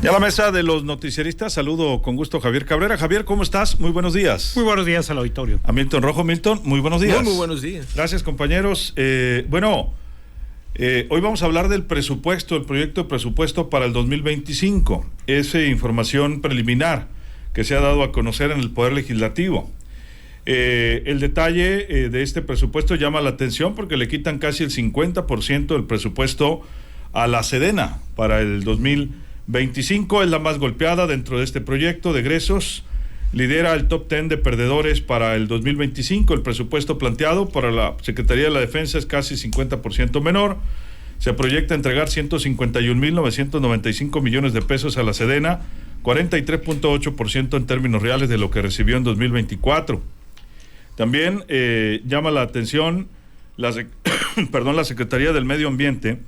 Y a la mesa de los noticieristas, saludo con gusto a Javier Cabrera. Javier, ¿cómo estás? Muy buenos días. Muy buenos días al auditorio. A Milton Rojo. Milton, muy buenos días. Muy buenos días. Gracias, compañeros. Hoy vamos a hablar del presupuesto, el proyecto de presupuesto para el 2025. Es información preliminar que se ha dado a conocer en el Poder Legislativo. El detalle de este presupuesto llama la atención porque le quitan casi el 50% del presupuesto a la Sedena para el 2025. Es la más golpeada dentro de este proyecto de egresos. Lidera el top 10 de perdedores para el 2025. El presupuesto planteado para la Secretaría de la Defensa es casi 50% menor. Se proyecta entregar 151,995 millones de pesos a la Sedena, 43.8% en términos reales de lo que recibió en 2024. También llama la atención la Secretaría del Medio Ambiente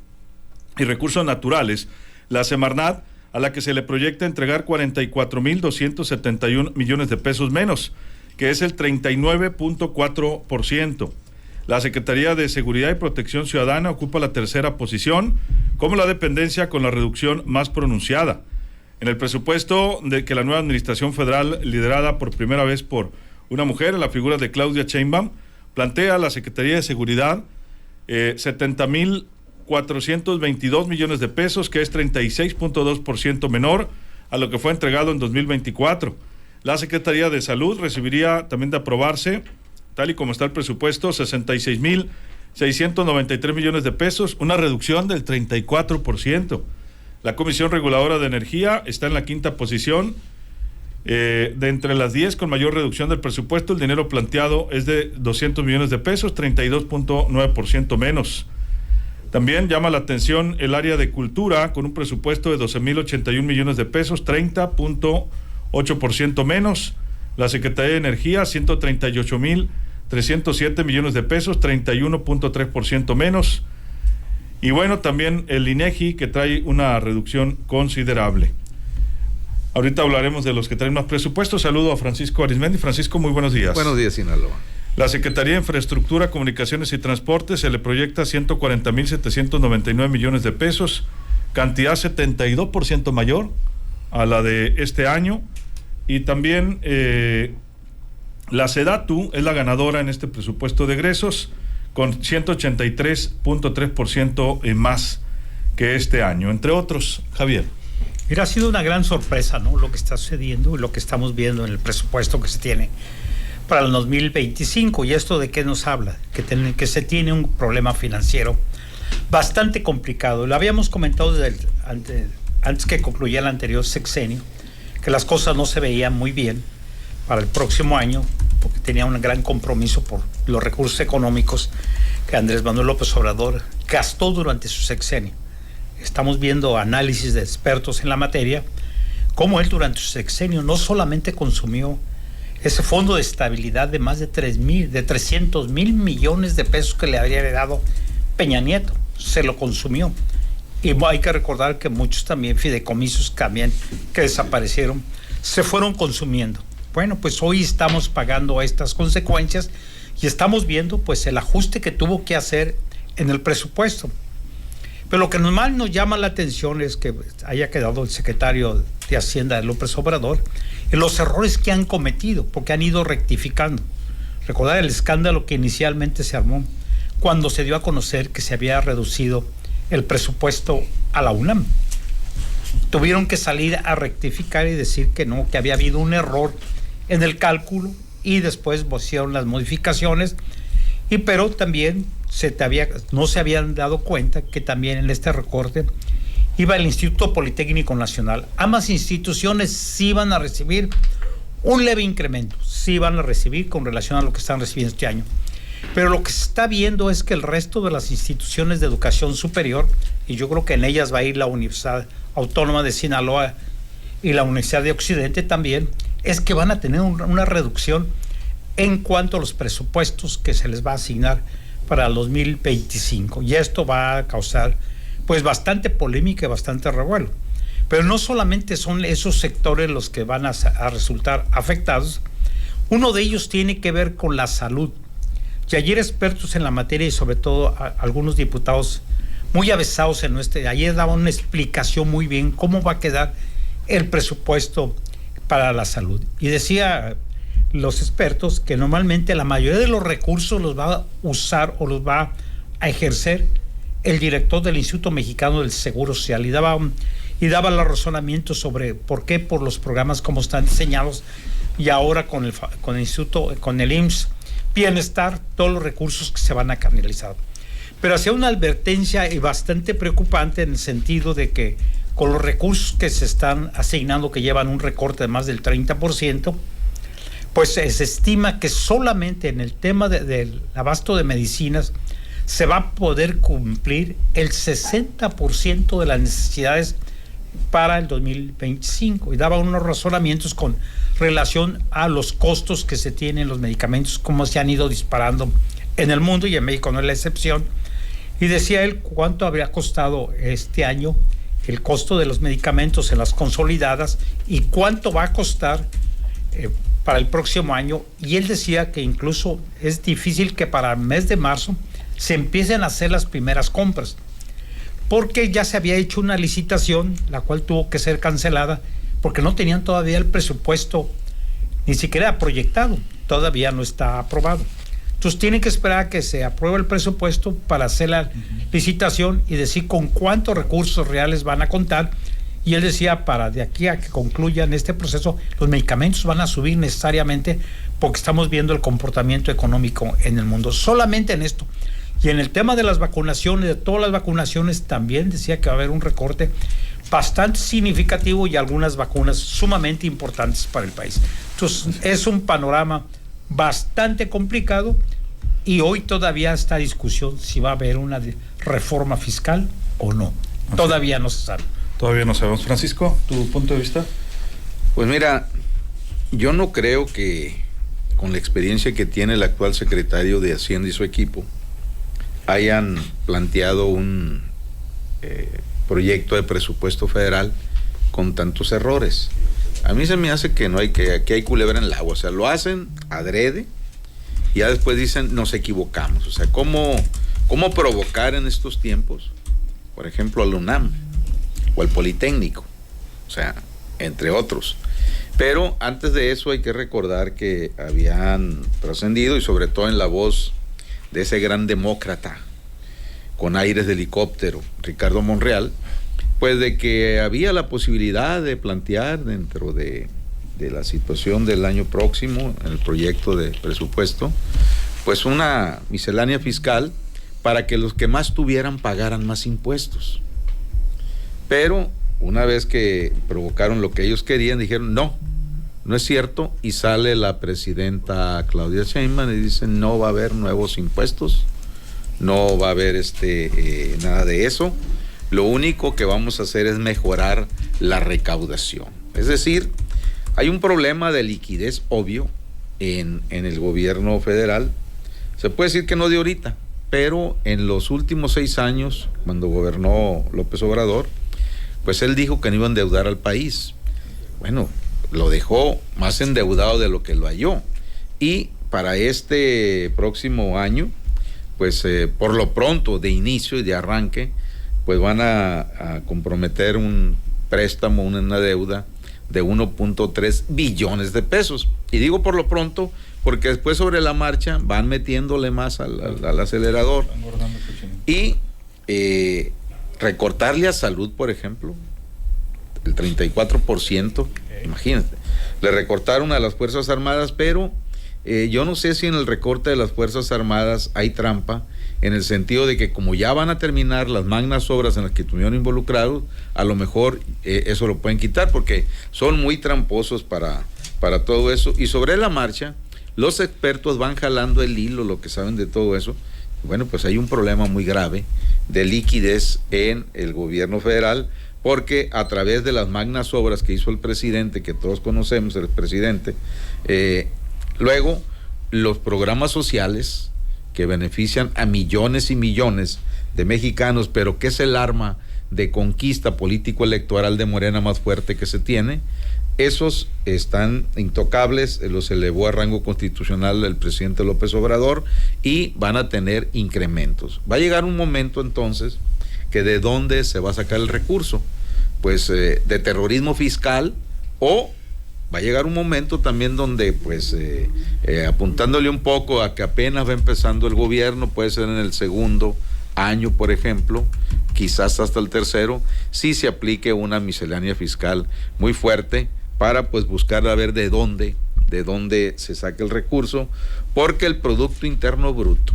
y Recursos Naturales, la Semarnat, a la que se le proyecta entregar 44,271 millones de pesos menos, que es el 39.4%. La Secretaría de Seguridad y Protección Ciudadana ocupa la tercera posición como la dependencia con la reducción más pronunciada. En el presupuesto de que la nueva administración federal, liderada por primera vez por una mujer en la figura de Claudia Sheinbaum, plantea a la Secretaría de Seguridad 70,422 millones de pesos, que es 36.2% menor a lo que fue entregado en 2024. La Secretaría de Salud recibiría, también de aprobarse, tal y como está el presupuesto, 66,693 millones de pesos, una reducción del 34%. La Comisión Reguladora de Energía está en la quinta posición. De entre las 10 con mayor reducción del presupuesto, el dinero planteado es de 200 millones de pesos, 32.9% menos. También llama la atención el área de cultura, con un presupuesto de 12,081 millones de pesos, 30.8% menos. La Secretaría de Energía, 138,307 millones de pesos, 31.3% menos. Y bueno, también el INEGI, que trae una reducción considerable. Ahorita hablaremos de los que traen más presupuestos. Saludo a Francisco Arismendi. Francisco, muy buenos días. Buenos días, Sinaloa. La Secretaría de Infraestructura, Comunicaciones y Transportes se le proyecta 140,799 millones de pesos, cantidad 72% mayor a la de este año. Y también la SEDATU es la ganadora en este presupuesto de egresos, con 183.3% más que este año, entre otros. Javier. Mira, ha sido una gran sorpresa, ¿no? Lo que está sucediendo y lo que estamos viendo en el presupuesto que se tiene para el 2025. ¿Y esto de qué nos habla? Que se tiene un problema financiero bastante complicado. Lo habíamos comentado antes que concluyera el anterior sexenio, que las cosas no se veían muy bien para el próximo año, porque tenía un gran compromiso por los recursos económicos que Andrés Manuel López Obrador gastó durante su sexenio. Estamos viendo análisis de expertos en la materia, cómo él durante su sexenio no solamente consumió ese fondo de estabilidad de más de 300,000 millones de pesos que le habría dado Peña Nieto, se lo consumió. Y hay que recordar que muchos también fideicomisos también que desaparecieron, se fueron consumiendo. Bueno, pues hoy estamos pagando estas consecuencias y estamos viendo pues el ajuste que tuvo que hacer en el presupuesto. Pero lo que más nos llama la atención es que haya quedado el secretario de Hacienda de López Obrador en los errores que han cometido, porque han ido rectificando. Recordar el escándalo que inicialmente se armó cuando se dio a conocer que se había reducido el presupuesto a la UNAM. Tuvieron que salir a rectificar y decir que no, que había habido un error en el cálculo y después hicieron las modificaciones, pero también no se habían dado cuenta que también en este recorte iba el Instituto Politécnico Nacional. Ambas instituciones sí van a recibir un leve incremento, sí van a recibir con relación a lo que están recibiendo este año. Pero lo que se está viendo es que el resto de las instituciones de educación superior, y yo creo que en ellas va a ir la Universidad Autónoma de Sinaloa y la Universidad de Occidente también, es que van a tener una reducción en cuanto a los presupuestos que se les va a asignar para el 2025. Y esto va a causar pues bastante polémica y bastante revuelo. Pero no solamente son esos sectores los que van a resultar afectados, uno de ellos tiene que ver con la salud. Y ayer expertos en la materia y sobre todo algunos diputados muy avesados ayer daban una explicación muy bien cómo va a quedar el presupuesto para la salud. Y decía los expertos que normalmente la mayoría de los recursos los va a usar o los va a ejercer el director del Instituto Mexicano del Seguro Social, y daba los razonamientos sobre por qué, por los programas como están diseñados, y ahora con el Instituto, con el IMSS Bienestar, todos los recursos que se van a canalizar. Pero hacía una advertencia y bastante preocupante en el sentido de que con los recursos que se están asignando, que llevan un recorte de más del 30%, pues se estima que solamente en el tema del abasto de medicinas se va a poder cumplir el 60% de las necesidades para el 2025, y daba unos razonamientos con relación a los costos que se tienen los medicamentos, cómo se han ido disparando en el mundo, y en México no es la excepción. Y decía él cuánto habría costado este año el costo de los medicamentos en las consolidadas y cuánto va a costar para el próximo año. Y él decía que incluso es difícil que para el mes de marzo se empiecen a hacer las primeras compras, porque ya se había hecho una licitación, la cual tuvo que ser cancelada, porque no tenían todavía el presupuesto ni siquiera proyectado, todavía no está aprobado. Entonces tienen que esperar a que se apruebe el presupuesto para hacer la licitación y decir con cuántos recursos reales van a contar. Y él decía, para de aquí a que concluyan este proceso, los medicamentos van a subir necesariamente, porque estamos viendo el comportamiento económico en el mundo. Solamente en esto. Y en el tema de las vacunaciones, de todas las vacunaciones, también decía que va a haber un recorte bastante significativo y algunas vacunas sumamente importantes para el país. Entonces, es un panorama bastante complicado, y hoy todavía está discusión si va a haber una reforma fiscal o no. Todavía no se sabe. Todavía no sabemos. Francisco, ¿tu punto de vista? Pues mira, yo no creo que con la experiencia que tiene el actual secretario de Hacienda y su equipo hayan planteado un proyecto de presupuesto federal con tantos errores. A mí se me hace que aquí hay culebra en el agua. O sea, lo hacen adrede y ya después dicen nos equivocamos. O sea, ¿cómo provocar en estos tiempos, por ejemplo, al UNAM o al Politécnico? O sea, entre otros. Pero antes de eso hay que recordar que habían trascendido, y sobre todo en la voz de ese gran demócrata con aires de helicóptero, Ricardo Monreal, pues de que había la posibilidad de plantear dentro de la situación del año próximo, en el proyecto de presupuesto, pues una miscelánea fiscal para que los que más tuvieran pagaran más impuestos. Pero una vez que provocaron lo que ellos querían, dijeron no es cierto, y sale la presidenta Claudia Sheinbaum y dice no va a haber nuevos impuestos, no va a haber nada de eso. Lo único que vamos a hacer es mejorar la recaudación. Es decir, hay un problema de liquidez obvio en el gobierno federal. Se puede decir que no de ahorita, pero en los últimos 6 años, cuando gobernó López Obrador, pues él dijo que no iba a endeudar al país. Bueno, lo dejó más endeudado de lo que lo halló. Y para este próximo año, pues por lo pronto, de inicio y de arranque, pues van a comprometer un préstamo, una deuda de 1.3 billones de pesos. Y digo por lo pronto porque después sobre la marcha van metiéndole más al acelerador. Y recortarle a salud, por ejemplo, el 34%, imagínate. Le recortaron a las Fuerzas Armadas, pero yo no sé si en el recorte de las Fuerzas Armadas hay trampa, en el sentido de que como ya van a terminar las magnas obras en las que estuvieron involucrados, a lo mejor eso lo pueden quitar, porque son muy tramposos para todo eso. Y sobre la marcha, los expertos van jalando el hilo, lo que saben de todo eso. Bueno, pues hay un problema muy grave de liquidez en el gobierno federal, porque a través de las magnas obras que hizo el presidente, que todos conocemos, el presidente, luego los programas sociales que benefician a millones y millones de mexicanos, pero que es el arma de conquista político-electoral de Morena más fuerte que se tiene, esos están intocables, los elevó a rango constitucional el presidente López Obrador y van a tener incrementos. Va a llegar un momento entonces que de dónde se va a sacar el recurso. pues de terrorismo fiscal, o va a llegar un momento también donde, pues, apuntándole un poco a que apenas va empezando el gobierno, puede ser en el segundo año, por ejemplo, quizás hasta el tercero, sí se aplique una miscelánea fiscal muy fuerte para, pues, buscar a ver de dónde se saca el recurso, porque el Producto Interno Bruto,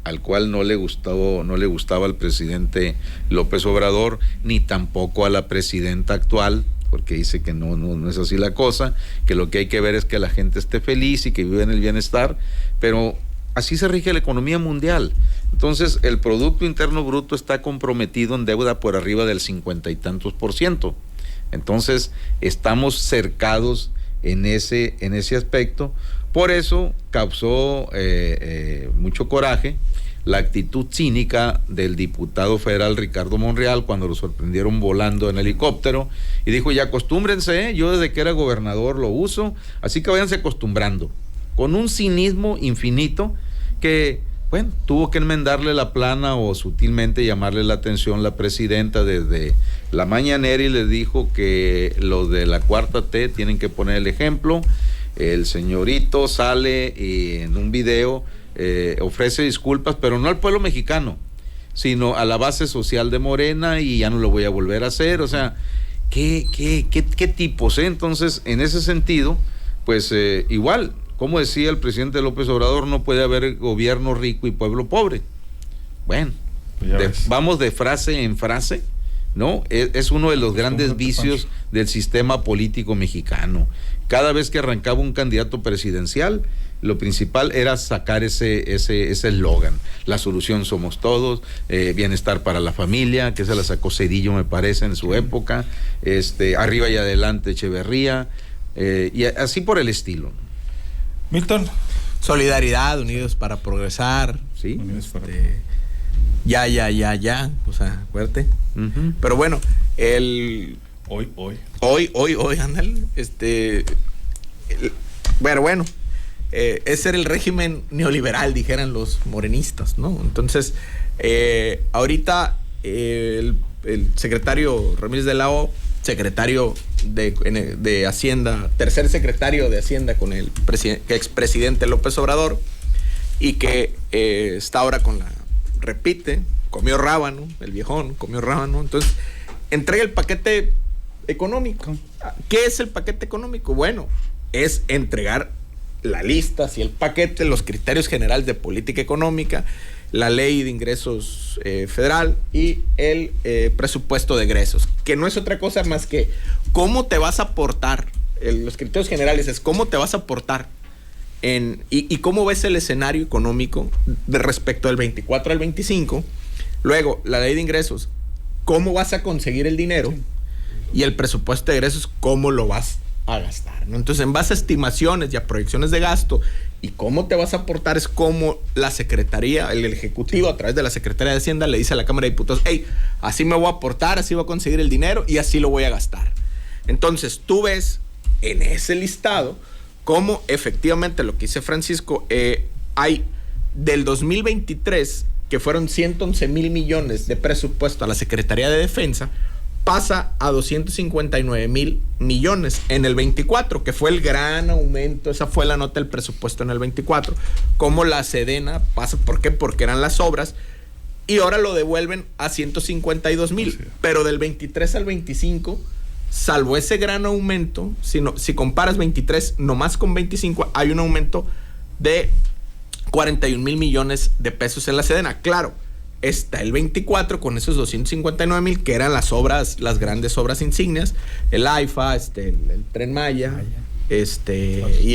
al cual no le gustaba al presidente López Obrador, ni tampoco a la presidenta actual, porque dice que no es así la cosa, que lo que hay que ver es que la gente esté feliz y que vive en el bienestar, pero así se rige la economía mundial. Entonces, el Producto Interno Bruto está comprometido en deuda por arriba del 50 y tantos %. Entonces, estamos cercados en ese aspecto. Por eso causó mucho coraje la actitud cínica del diputado federal Ricardo Monreal cuando lo sorprendieron volando en helicóptero y dijo: ya acostúmbrense, yo desde que era gobernador lo uso, así que váyanse acostumbrando, con un cinismo infinito que, bueno, tuvo que enmendarle la plana o sutilmente llamarle la atención la presidenta desde la mañanera y le dijo que los de la cuarta T tienen que poner el ejemplo. El señorito sale y en un video ofrece disculpas, pero no al pueblo mexicano, sino a la base social de Morena, y ya no lo voy a volver a hacer. O sea, ¿qué tipos? Entonces, en ese sentido, pues igual, como decía el presidente López Obrador, no puede haber gobierno rico y pueblo pobre. Bueno, vamos de frase en frase, ¿no? Es uno de los grandes vicios del sistema político mexicano. Cada vez que arrancaba un candidato presidencial, lo principal era sacar ese eslogan: la solución somos todos, bienestar para la familia, que se la sacó Cedillo, me parece, en su época, arriba y adelante Echeverría, y así por el estilo. Milton. Solidaridad, unidos para progresar. Sí. Ya, o sea, fuerte. Uh-huh. Pero bueno, Hoy, ándale. Bueno. Ese era el régimen neoliberal, dijeran los morenistas, ¿no? Entonces, ahorita el secretario Ramírez de la O, secretario de Hacienda, tercer secretario de Hacienda con el expresidente López Obrador, y que está ahora comió rábano, el viejón comió rábano, entonces entrega el paquete económico. ¿Qué es el paquete económico? Bueno, es entregar la lista, el paquete, los criterios generales de política económica, la ley de ingresos federal y el presupuesto de egresos, que no es otra cosa más que cómo te vas a aportar. Los criterios generales es cómo te vas a aportar y cómo ves el escenario económico de respecto del 24 al 25. Luego, la ley de ingresos, cómo vas a conseguir el dinero, y el presupuesto de egresos, cómo lo vas a gastar, ¿no? Entonces, en base a estimaciones y a proyecciones de gasto y cómo te vas a aportar, es como la Secretaría, el Ejecutivo a través de la Secretaría de Hacienda le dice a la Cámara de Diputados: hey, así me voy a aportar, así voy a conseguir el dinero y así lo voy a gastar. Entonces, tú ves en ese listado cómo efectivamente lo que dice Francisco, hay del 2023, que fueron 111,000 millones de presupuesto a la Secretaría de Defensa, pasa a 259,000 millones en el 24, que fue el gran aumento. Esa fue la nota del presupuesto en el 24. Como la Sedena pasa, ¿por qué? Porque eran las obras, y ahora lo devuelven a 152,000. Pero del 23 al 25, salvo ese gran aumento, si comparas 23 nomás con 25, hay un aumento de 41,000 millones de pesos en la Sedena. Claro, está el 24 con esos 259,000, que eran las obras, las grandes obras insignias, el AIFA, el Tren Maya, y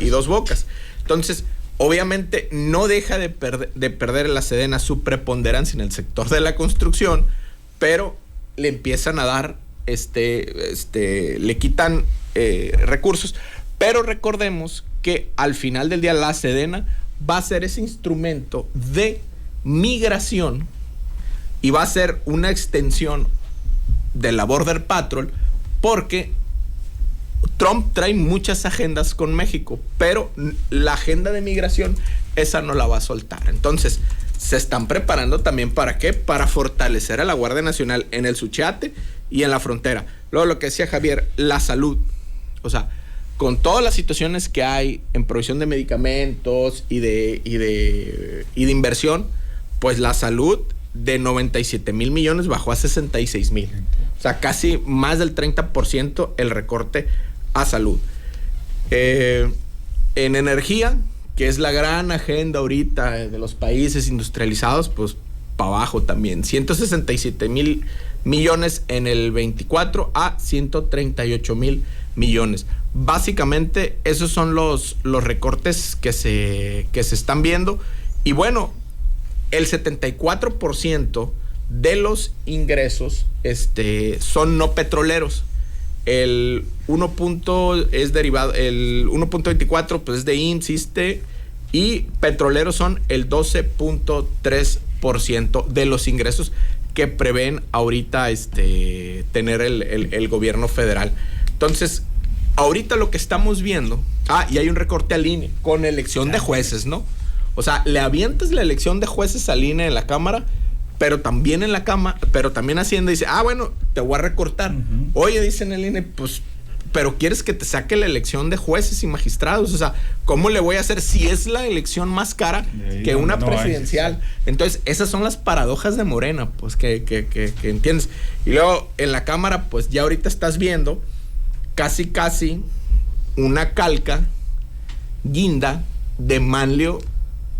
Dos Bocas. Entonces, obviamente no deja de perder la Sedena su preponderancia en el sector de la construcción, pero le empiezan a dar, le quitan recursos. Pero recordemos que al final del día la Sedena va a ser ese instrumento de migración y va a ser una extensión de la Border Patrol, porque Trump trae muchas agendas con México, pero la agenda de migración, esa no la va a soltar. Entonces, se están preparando también ¿para qué? Para fortalecer a la Guardia Nacional en el Suchiate y en la frontera. Luego lo que decía Javier, la salud. O sea, con todas las situaciones que hay en provisión de medicamentos y de inversión, pues la salud de 97 mil millones bajó a 66 mil. O sea, casi más del 30% el recorte a salud. En energía, que es la gran agenda ahorita de los países industrializados, pues para abajo también. 167 mil millones en el 24 a 138 mil millones. Básicamente, esos son los recortes que se están viendo. Y bueno, el 74% de los ingresos son no petroleros. El 1.24 pues es de IMSS, y petroleros son el 12.3% de los ingresos que prevén ahorita tener el gobierno federal. Entonces, ahorita lo que estamos viendo, y hay un recorte al INE con elección de jueces, ¿no? O sea, le avientas la elección de jueces al INE en la Cámara, pero también en la Cámara, pero también Hacienda dice, bueno, te voy a recortar. Uh-huh. Oye, dicen el INE, pues, pero quieres que te saque la elección de jueces y magistrados. O sea, ¿cómo le voy a hacer si es la elección más cara que una presidencial? Entonces, esas son las paradojas de Morena, pues, que entiendes. Y luego, en la Cámara, pues, ya ahorita estás viendo casi una calca guinda de Manlio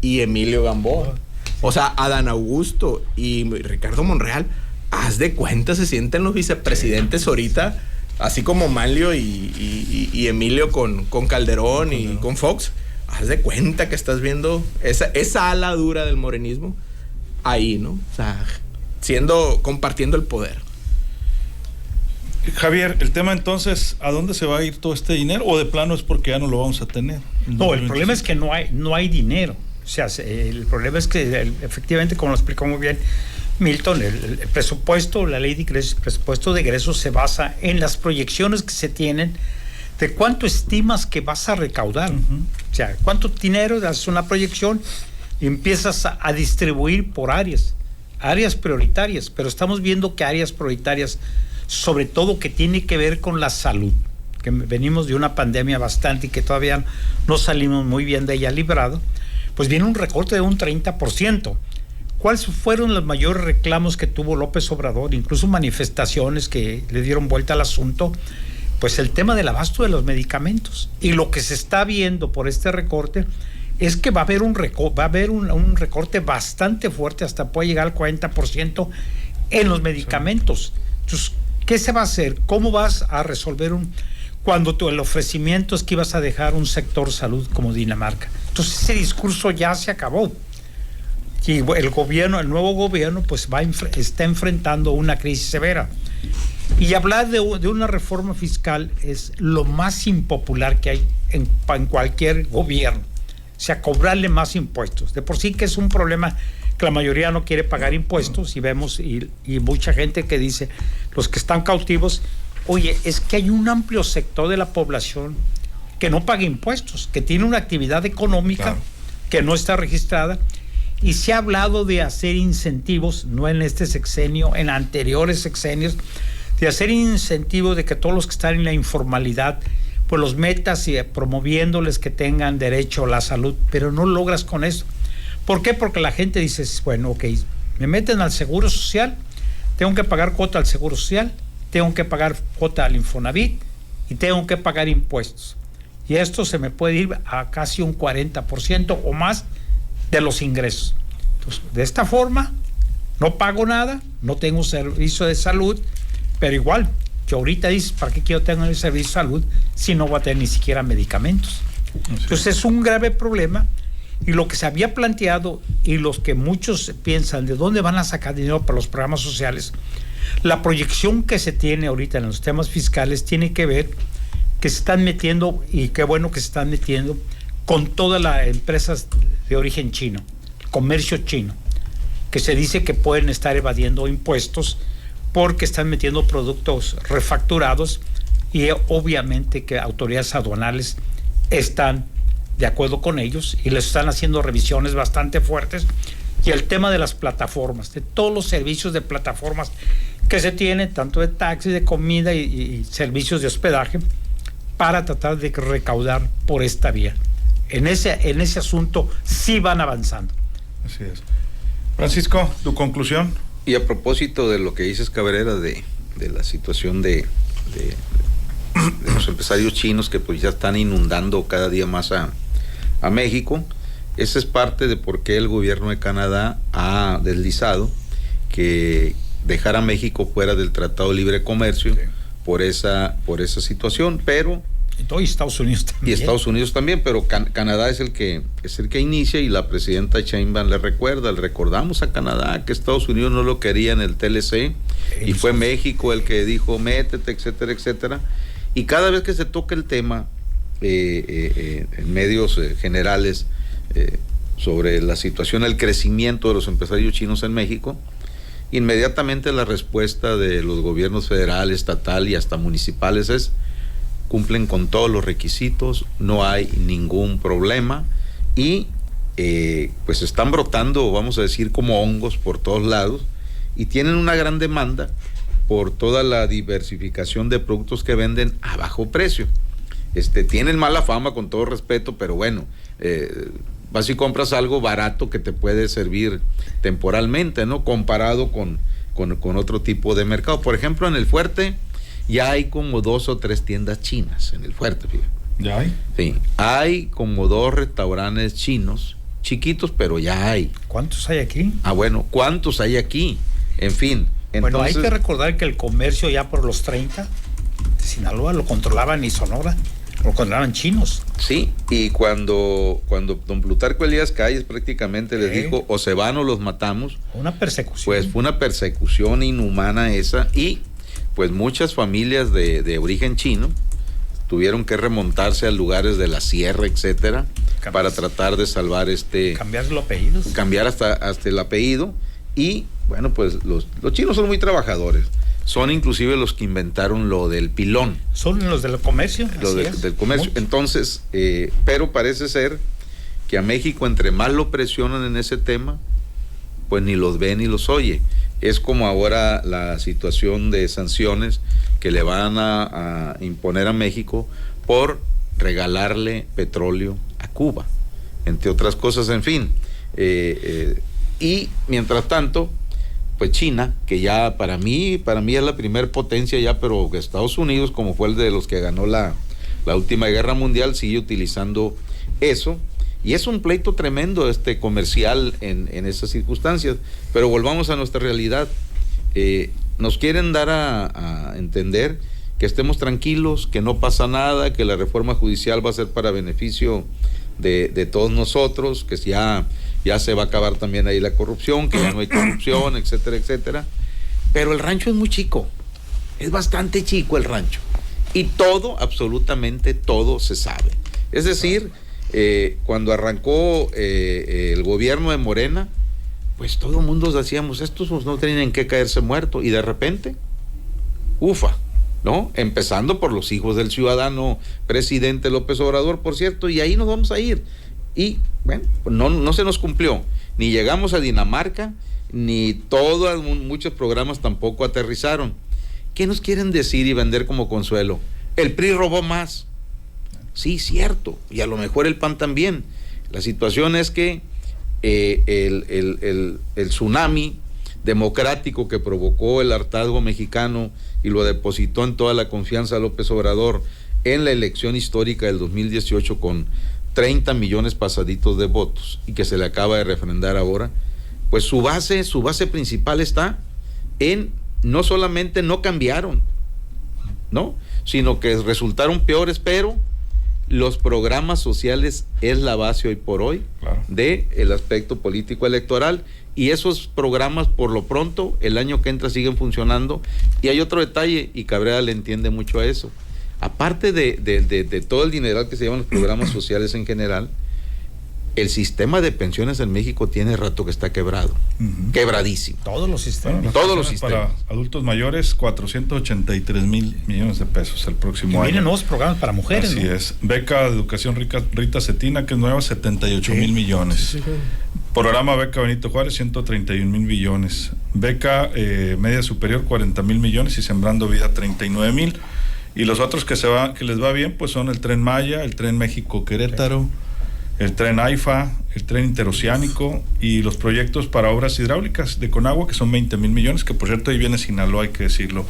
y Emilio Gamboa. O sea, Adán Augusto y Ricardo Monreal, haz de cuenta, se sienten los vicepresidentes ahorita, así como Manlio y Emilio con Calderón y con Fox. Haz de cuenta que estás viendo esa ala dura del morenismo ahí, ¿no? O sea, compartiendo el poder. Javier, el tema entonces, ¿a dónde se va a ir todo este dinero? ¿O de plano es porque ya no lo vamos a tener? No, el problema es que no hay dinero. O sea, el problema es que efectivamente, como lo explicó muy bien Milton, el presupuesto, la ley de ingresos, el presupuesto de egresos se basa en las proyecciones que se tienen de cuánto estimas que vas a recaudar. Uh-huh. O sea, cuánto dinero, haces una proyección y empiezas a distribuir por áreas prioritarias, pero estamos viendo que áreas prioritarias, sobre todo que tiene que ver con la salud, que venimos de una pandemia bastante y que todavía no salimos muy bien de ella librado, pues viene un recorte de un 30%. ¿Cuáles fueron los mayores reclamos que tuvo López Obrador? Incluso manifestaciones que le dieron vuelta al asunto. Pues el tema del abasto de los medicamentos. Y lo que se está viendo por este recorte es que va a haber un recorte bastante fuerte, hasta puede llegar al 40% en los medicamentos. Entonces, ¿qué se va a hacer? ¿Cómo vas a resolver cuando el ofrecimiento es que ibas a dejar un sector salud como Dinamarca? Entonces ese discurso ya se acabó. Y el nuevo gobierno, pues está enfrentando una crisis severa. Y hablar de una reforma fiscal es lo más impopular que hay en cualquier gobierno. O sea, cobrarle más impuestos. De por sí que es un problema que la mayoría no quiere pagar impuestos, y vemos y mucha gente que dice, los que están cautivos, oye, es que hay un amplio sector de la población que no paga impuestos, que tiene una actividad económica, claro, que no está registrada, y se ha hablado de hacer incentivos, no en este sexenio, en anteriores sexenios, de hacer incentivos de que todos los que están en la informalidad, pues los metas y promoviéndoles que tengan derecho a la salud, pero no logras con eso. ¿Por qué? Porque la gente dice, bueno, ok, me meten al Seguro Social, tengo que pagar cuota al Seguro Social, tengo que pagar cuota al Infonavit y tengo que pagar impuestos. Y esto se me puede ir a casi un 40% o más de los ingresos. Entonces, de esta forma, no pago nada, no tengo servicio de salud, pero igual, que ahorita dices, ¿para qué quiero tener el servicio de salud si no voy a tener ni siquiera medicamentos? Entonces es un grave problema, y lo que se había planteado, y los que muchos piensan de dónde van a sacar dinero para los programas sociales, la proyección que se tiene ahorita en los temas fiscales tiene que ver que se están metiendo, y qué bueno que se están metiendo, con todas las empresas de origen chino, comercio chino, que se dice que pueden estar evadiendo impuestos porque están metiendo productos refacturados, y obviamente que autoridades aduanales están de acuerdo con ellos y les están haciendo revisiones bastante fuertes, y el tema de las plataformas, de todos los servicios de plataformas que se tienen, tanto de taxi, de comida y servicios de hospedaje, para tratar de recaudar por esta vía. En ese asunto sí van avanzando. Así es. Francisco, tu conclusión. Y a propósito de lo que dices, Cabrera, de la situación de los empresarios chinos que pues ya están inundando cada día más a México, esa es parte de por qué el gobierno de Canadá ha deslizado que dejar a México fuera del Tratado de Libre Comercio, sí, por esa situación, pero y Estados Unidos también. Y Estados Unidos también, pero Canadá es el que inicia, y la presidenta Sheinbaum le recordamos a Canadá que Estados Unidos no lo quería en el TLC, y fue México el que dijo métete, etcétera, etcétera. Y cada vez que se toca el tema en medios generales sobre la situación, el crecimiento de los empresarios chinos en México, inmediatamente la respuesta de los gobiernos federal, estatal y hasta municipales es: cumplen con todos los requisitos, no hay ningún problema, y pues están brotando, vamos a decir, como hongos por todos lados, y tienen una gran demanda por toda la diversificación de productos que venden a bajo precio. Tienen mala fama, con todo respeto, pero bueno, vas y compras algo barato que te puede servir temporalmente, ¿no? Comparado con otro tipo de mercado. Por ejemplo, en el Fuerte ya hay como 2 o 3 tiendas chinas en el Fuerte, fíjate. ¿Ya hay? Sí, hay como 2 restaurantes chinos, chiquitos, pero ya hay. ¿Cuántos hay aquí? Bueno, ¿cuántos hay aquí? En fin. Entonces, bueno, hay que recordar que el comercio ya por los 30 de Sinaloa lo controlaban, y Sonora lo controlaban chinos. Sí, y cuando don Plutarco Elías Calles prácticamente les dijo: o se van o los matamos. Una persecución. Pues fue una persecución inhumana esa, y pues muchas familias de origen chino tuvieron que remontarse a lugares de la sierra, etcétera, para tratar de salvar cambiar los apellidos. Cambiar hasta el apellido. Y bueno, pues los chinos son muy trabajadores. Son inclusive los que inventaron lo del pilón. Son los del comercio. Del comercio. Mucho. Entonces, pero parece ser que a México, entre más lo presionan en ese tema, pues ni los ve ni los oye. Es como ahora la situación de sanciones que le van a imponer a México por regalarle petróleo a Cuba, entre otras cosas, en fin. Y mientras tanto, pues China, que ya para mí es la primer potencia ya, pero Estados Unidos, como fue el de los que ganó la última guerra mundial, sigue utilizando eso. Y es un pleito tremendo comercial en esas circunstancias. Pero volvamos a nuestra realidad. Nos quieren dar a entender que estemos tranquilos, que no pasa nada, que la reforma judicial va a ser para beneficio de todos nosotros, que ya se va a acabar también ahí la corrupción, que ya no hay corrupción, etcétera, etcétera. Pero el rancho es muy chico, es bastante chico el rancho. Y todo, absolutamente todo se sabe. Es decir, cuando arrancó el gobierno de Morena, pues todo el mundo decíamos: estos no tienen que caerse muertos, y de repente, ufa, ¿no? Empezando por los hijos del ciudadano presidente López Obrador, por cierto, y ahí nos vamos a ir. Y bueno, no se nos cumplió, ni llegamos a Dinamarca, ni muchos programas tampoco aterrizaron. ¿Qué nos quieren decir y vender como consuelo? El PRI robó más. Sí, cierto, y a lo mejor el PAN también. La situación es que el tsunami democrático que provocó el hartazgo mexicano y lo depositó en toda la confianza a López Obrador en la elección histórica del 2018 con 30 millones pasaditos de votos, y que se le acaba de refrendar ahora, pues su base principal está en no solamente no cambiaron, ¿no?, sino que resultaron peores, pero los programas sociales es la base hoy por hoy, claro, del aspecto político electoral, y esos programas por lo pronto el año que entra siguen funcionando. Y hay otro detalle, y Cabrera le entiende mucho a eso: aparte de todo el dineral que se llevan los programas sociales en general, el sistema de pensiones en México tiene rato que está quebrado, quebradísimo. Todos los sistemas. Bueno, todos los sistemas. Para adultos mayores, 483 mil millones de pesos el próximo año. Vienen nuevos programas para mujeres, Así ¿no? es. Beca de educación Rita Cetina, que es nueva, 78 mil millones. Sí. Programa Beca Benito Juárez, 131 mil millones. Beca media superior, 40 mil millones, y Sembrando Vida, 39 mil. Y los otros que les va bien, pues son el Tren Maya, el Tren México-Querétaro, el Tren AIFA, el Tren Interoceánico y los proyectos para obras hidráulicas de Conagua, que son 20 mil millones, que por cierto ahí viene Sinaloa, hay que decirlo,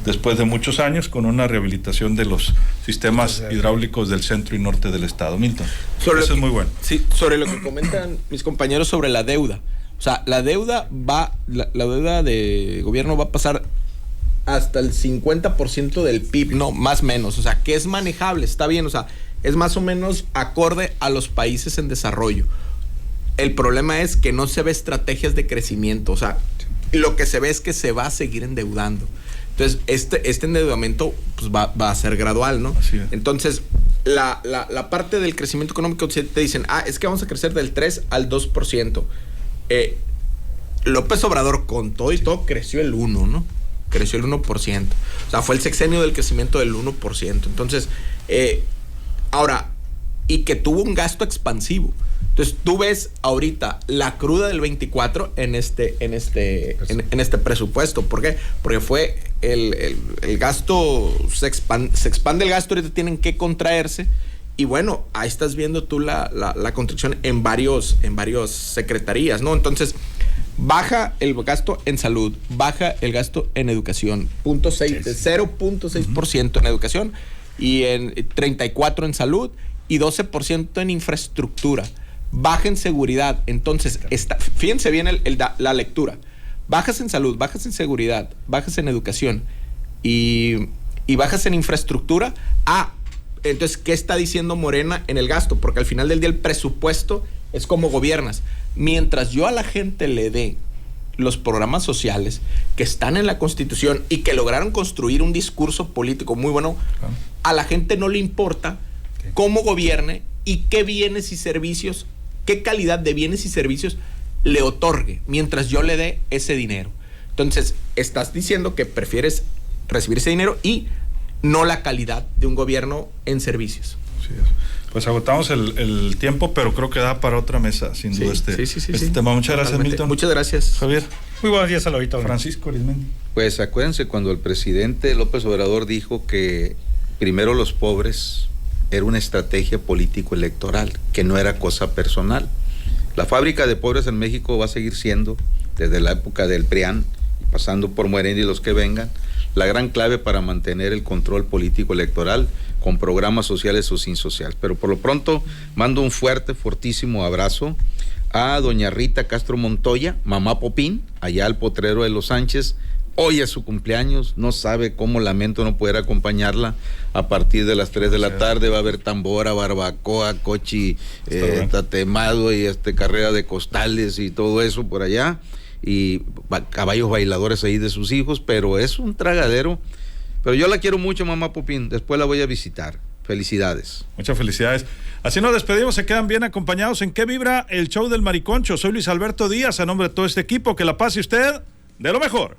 después de muchos años, con una rehabilitación de los sistemas hidráulicos del centro y norte del estado. Milton, eso es muy bueno. Sí, sobre lo que comentan mis compañeros sobre la deuda. O sea, la deuda de gobierno va a pasar hasta el 50% del PIB, no, más o menos. O sea, que es manejable, está bien, o sea, es más o menos acorde a los países en desarrollo. El problema es que no se ve estrategias de crecimiento, o sea, lo que se ve es que se va a seguir endeudando. Entonces, este endeudamiento pues, va a ser gradual, ¿no? Así es. Entonces, la parte del crecimiento económico te dicen, es que vamos a crecer del 3 al 2%. López Obrador, con todo y todo, creció el 1%, ¿no? Creció el 1%. O sea, fue el sexenio del crecimiento del 1%. Entonces, ahora, y que tuvo un gasto expansivo. Entonces, tú ves ahorita la cruda del 24 en este presupuesto. ¿Por qué? Porque fue el gasto, se expande el gasto, ahorita tienen que contraerse. Y bueno, ahí estás viendo tú la contracción en varios secretarías, ¿no? Entonces, baja el gasto en salud, baja el gasto en educación, 0.6% en educación y en 34% en salud y 12% en infraestructura. Baja en seguridad. Entonces, fíjense bien la lectura. Bajas en salud, bajas en seguridad, bajas en educación y bajas en infraestructura. Entonces, ¿qué está diciendo Morena en el gasto? Porque al final del día el presupuesto es como gobiernas. Mientras yo a la gente le dé los programas sociales que están en la Constitución y que lograron construir un discurso político muy bueno, a la gente no le importa cómo gobierne y qué bienes y servicios, qué calidad de bienes y servicios le otorgue mientras yo le dé ese dinero. Entonces, estás diciendo que prefieres recibir ese dinero y no la calidad de un gobierno en servicios. Sí, pues agotamos el tiempo, pero creo que da para otra mesa, sin duda, este tema. Muchas gracias, Milton. Muchas gracias, Javier. Muy buenos días al auditorio. Francisco Arizmendi. Pues acuérdense cuando el presidente López Obrador dijo que primero los pobres era una estrategia político-electoral, que no era cosa personal. La fábrica de pobres en México va a seguir siendo, desde la época del PRIAN, pasando por Morena y los que vengan, la gran clave para mantener el control político-electoral con programas sociales o sin social. Pero por lo pronto mando un fortísimo abrazo a doña Rita Castro Montoya, mamá Popín, allá al Potrero de los Sánchez. Hoy es su cumpleaños, no sabe cómo lamento no poder acompañarla. A partir de las 3 de la tarde va a haber tambora, barbacoa, cochi, tatemado y carrera de costales y todo eso por allá. Y caballos bailadores ahí de sus hijos, pero es un tragadero. Pero yo la quiero mucho, mamá Popín, después la voy a visitar. Felicidades. Muchas felicidades. Así nos despedimos, se quedan bien acompañados en ¿Qué vibra? El show del Mariconcho. Soy Luis Alberto Díaz, a nombre de todo este equipo, que la pase usted de lo mejor.